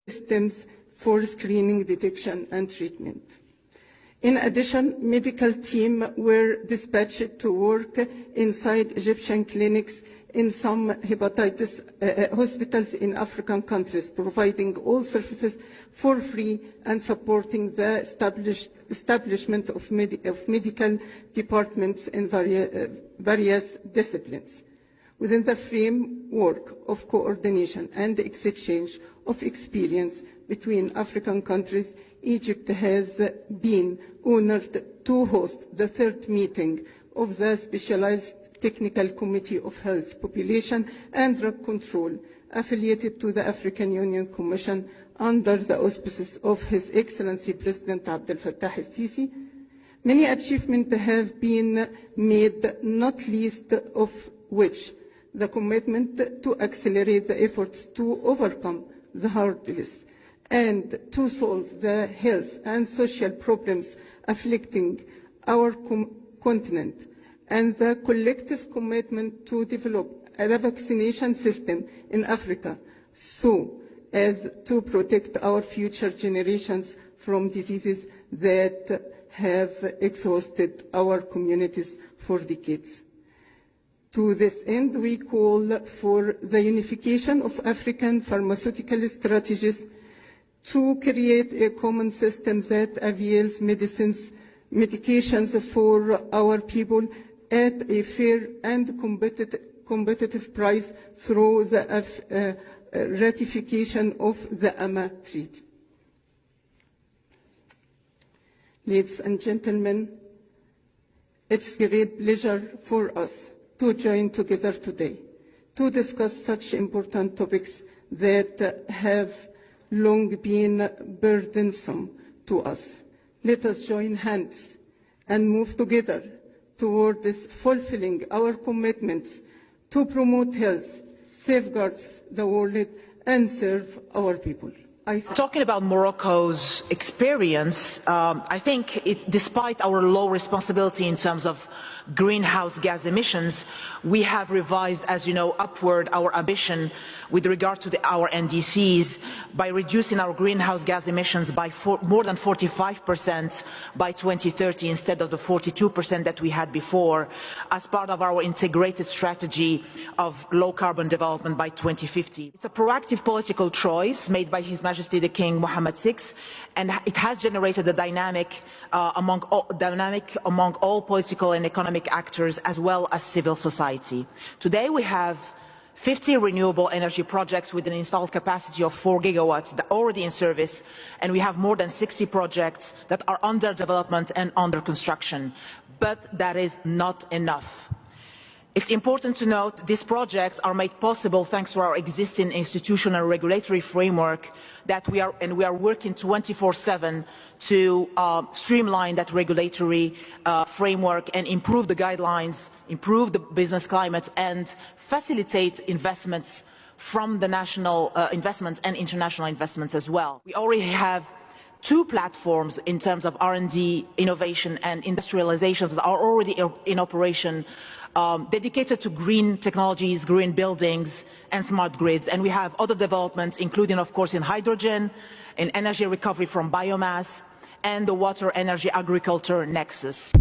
systems for screening, detection, and treatment. In addition, medical teams were dispatched to work inside Egyptian clinics in some hepatitis hospitals in African countries, providing all services for free and supporting the establishment of medical departments in various disciplines. Within the framework of coordination and exchange of experience between African countries, Egypt has been honored to host the third meeting of the Specialized Technical Committee of Health, Population and Drug Control, affiliated to the African Union Commission under the auspices of His Excellency President Abdel Fattah el-Sisi. Many achievements have been made, not least of which the commitment to accelerate the efforts to overcome the hurdles and to solve the health and social problems afflicting our continent, and the collective commitment to develop a vaccination system in Africa so as to protect our future generations from diseases that have exhausted our communities for decades. To this end, we call for the unification of African pharmaceutical strategies to create a common system that avails medications for our people at a fair and competitive price through the ratification of the AMA Treaty. Ladies and gentlemen, it's a great pleasure for us to join together today to discuss such important topics that have long been burdensome to us. Let us join hands and move together towards fulfilling our commitments to promote health, safeguard the world, and serve our people. Talking about Morocco's experience, I think it's despite our low responsibility in terms of greenhouse gas emissions, we have revised, as you know, upward our ambition with regard to our NDCs by reducing our greenhouse gas emissions by more than 45% by 2030 instead of the 42% that we had before, as part of our integrated strategy of low carbon development by 2050. It's a proactive political choice made by His Majesty the King Mohammed VI, and it has generated a dynamic among all political and economic actors as well as civil society. Today we have 50 renewable energy projects with an installed capacity of 4 gigawatts that are already in service, and we have more than 60 projects that are under development and under construction. But that is not enough. It's important to note these projects are made possible thanks to our existing institutional and regulatory framework that we are working 24/7 to streamline that regulatory framework and improve the guidelines, improve the business climate, and facilitate investments from the national investments and international investments as well. We already have 2 platforms in terms of R&D, innovation and industrializations that are already in operation, dedicated to green technologies, green buildings and smart grids. And we have other developments, including of course in hydrogen, in energy recovery from biomass and the water energy agriculture nexus.